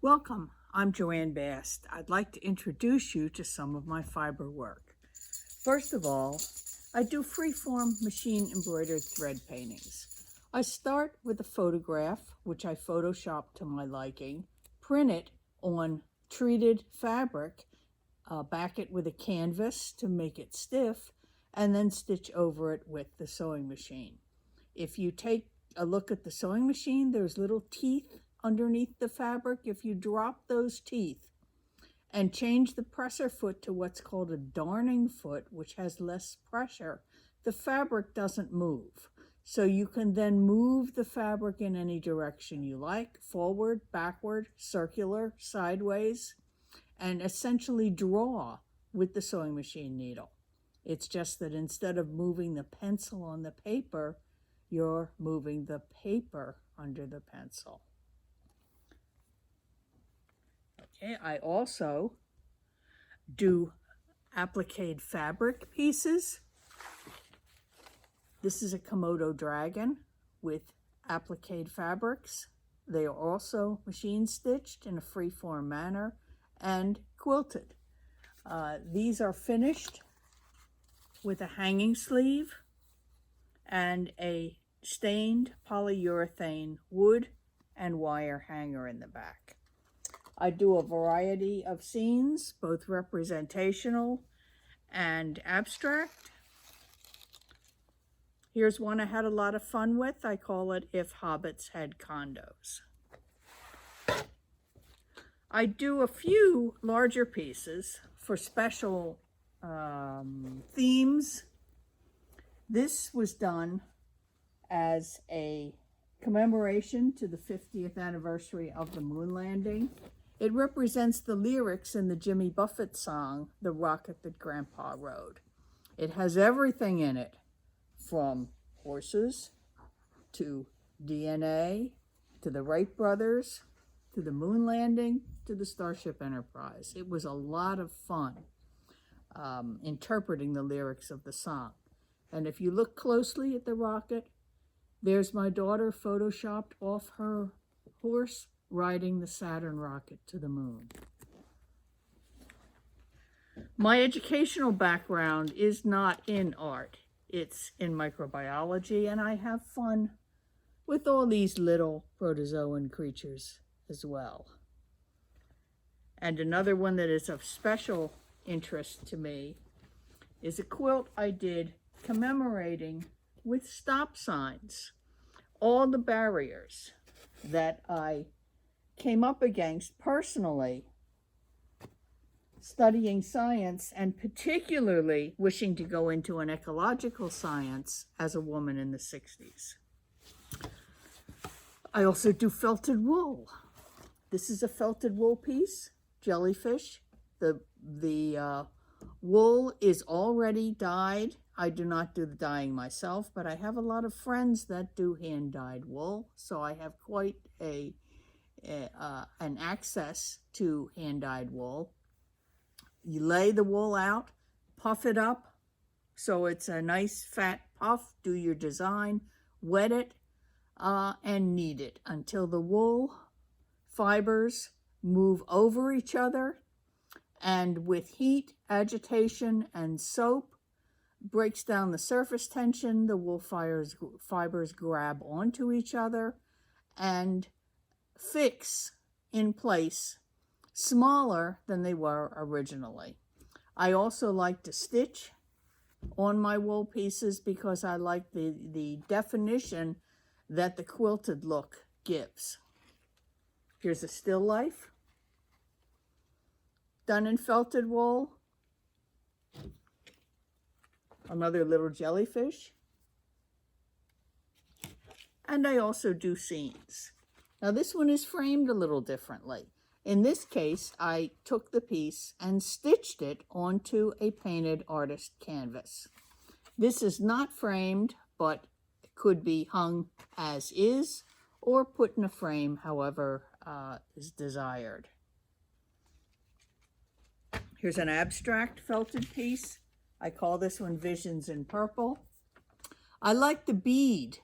Welcome, I'm Joanne Bast. I'd like to introduce you to some of my fiber work. First of all, I do freeform machine embroidered thread paintings. I start with a photograph, which I Photoshop to my liking, print it on treated fabric, back it with a canvas to make it stiff, and then stitch over it with the sewing machine. If you take a look at the sewing machine, there's little teeth underneath the fabric. If you drop those teeth and change the presser foot to what's called a darning foot, which has less pressure, the fabric doesn't move. So you can then move the fabric in any direction you like, forward, backward, circular, sideways, and essentially draw with the sewing machine needle. It's just that instead of moving the pencil on the paper, you're moving the paper under the pencil. Okay, I also do appliqued fabric pieces. This is a Komodo dragon with appliqued fabrics. They are also machine stitched in a free-form manner and quilted. These are finished with a hanging sleeve and a stained polyurethane wood and wire hanger in the back. I do a variety of scenes, both representational and abstract. Here's one I had a lot of fun with. I call it If Hobbits Had Condos. I do a few larger pieces for special themes. This was done as a commemoration to the 50th anniversary of the moon landing. It represents the lyrics in the Jimmy Buffett song, The Rocket That Grandpa Rode. It has everything in it, from horses to DNA, to the Wright brothers, to the moon landing, to the Starship Enterprise. It was a lot of fun interpreting the lyrics of the song. And if you look closely at the rocket, there's my daughter photoshopped off her horse riding the Saturn rocket to the moon. My educational background is not in art. It's in microbiology, and I have fun with all these little protozoan creatures as well. And another one that is of special interest to me is a quilt I did commemorating with stop signs all the barriers that I came up against personally studying science, and particularly wishing to go into an ecological science as a woman in the 60s. I also do felted wool. This is a felted wool piece, jellyfish. The wool is already dyed. I do not do the dyeing myself, but I have a lot of friends that do hand-dyed wool, so I have quite an access to hand-dyed wool. You lay the wool out, puff it up so it's a nice fat puff, do your design, wet it, and knead it until the wool fibers move over each other, and with heat, agitation, and soap, breaks down the surface tension. The wool fibers grab onto each other and fix in place smaller than they were originally. I also like to stitch on my wool pieces because I like the definition that the quilted look gives. Here's a still life done in felted wool. Another little jellyfish. And I also do scenes. Now this one is framed a little differently. In this case, I took the piece and stitched it onto a painted artist canvas. This is not framed, but could be hung as is or put in a frame, however is desired. Here's an abstract felted piece. I call this one Visions in Purple. I like the bead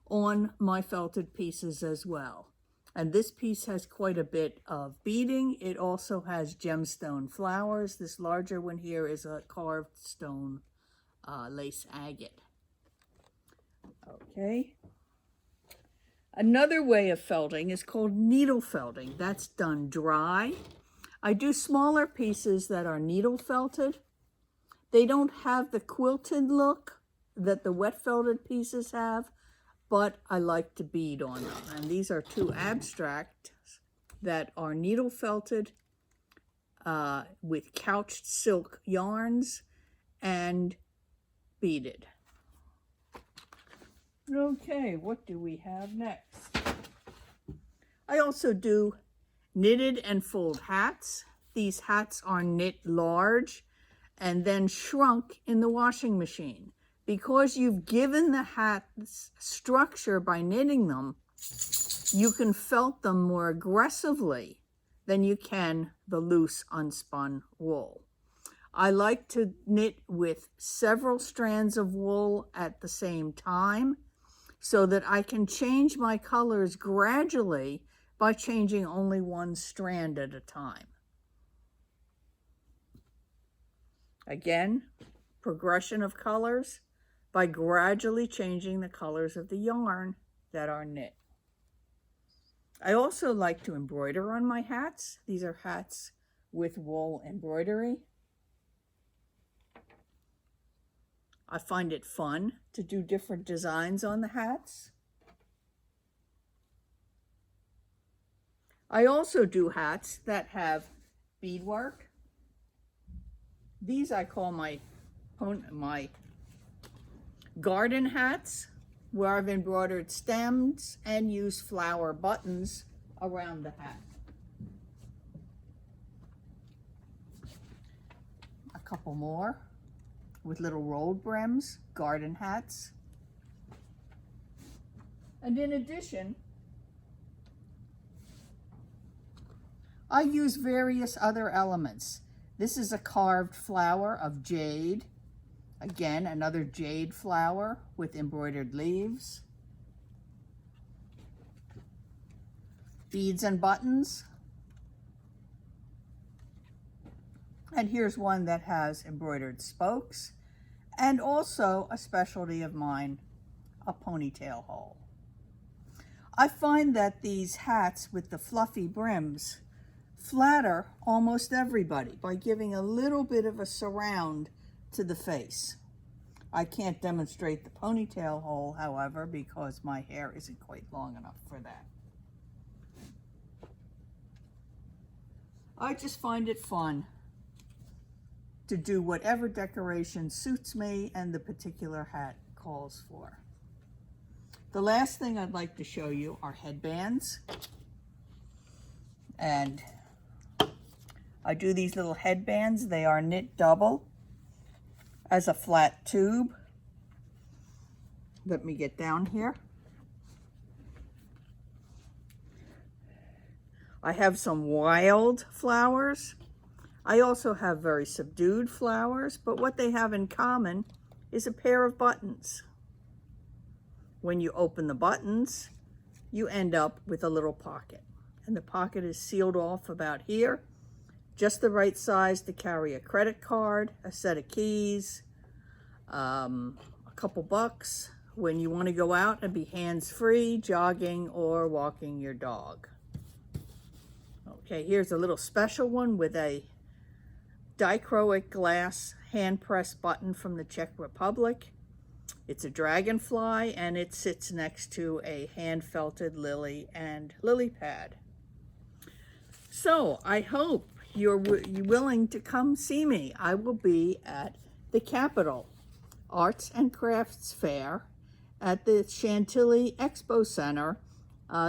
on my felted pieces as well. And this piece has quite a bit of beading. It also has gemstone flowers. This larger one here is a carved stone lace agate. Okay. Another way of felting is called needle felting. That's done dry. I do smaller pieces that are needle felted. They don't have the quilted look that the wet felted pieces have, but I like to bead on them. And these are two abstracts that are needle felted with couched silk yarns and beaded. Okay, what do we have next? I also do knitted and fulled hats. These hats are knit large and then shrunk in the washing machine. Because you've given the hats structure by knitting them, you can felt them more aggressively than you can the loose unspun wool. I like to knit with several strands of wool at the same time so that I can change my colors gradually by changing only one strand at a time. Again, progression of colors by gradually changing the colors of the yarn that are knit. I also like to embroider on my hats. These are hats with wool embroidery. I find it fun to do different designs on the hats. I also do hats that have beadwork. These I call my garden hats, where I've embroidered stems and used flower buttons around the hat. A couple more with little rolled brims, garden hats. And in addition, I use various other elements. This is a carved flower of jade. Again, another jade flower with embroidered leaves. Beads and buttons. And here's one that has embroidered spokes. And also a specialty of mine, a ponytail hole. I find that these hats with the fluffy brims flatter almost everybody by giving a little bit of a surround to the face. I can't demonstrate the ponytail hole, however, because my hair isn't quite long enough for that. I just find it fun to do whatever decoration suits me and the particular hat calls for. The last thing I'd like to show you are headbands. And I do these little headbands. They are knit double as a flat tube. Let me get down here. I have some wild flowers. I also have very subdued flowers, but what they have in common is a pair of buttons. When you open the buttons, you end up with a little pocket. And the pocket is sealed off about here, just the right size to carry a credit card, a set of keys, a couple bucks when you want to go out and be hands-free, jogging or walking your dog. Okay, here's a little special one with a dichroic glass hand press button from the Czech Republic. It's a dragonfly and it sits next to a hand felted lily and lily pad. So I hope you're willing to come see me. I will be at the Capitol Arts and Crafts Fair at the Chantilly Expo Center,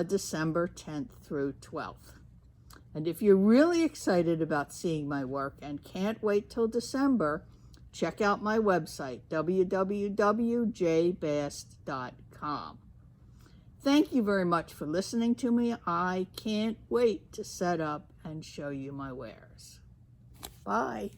December 10th through 12th. And if you're really excited about seeing my work and can't wait till December, check out my website, www.jbast.com. Thank you very much for listening to me. I can't wait to set up and show you my wares. Bye.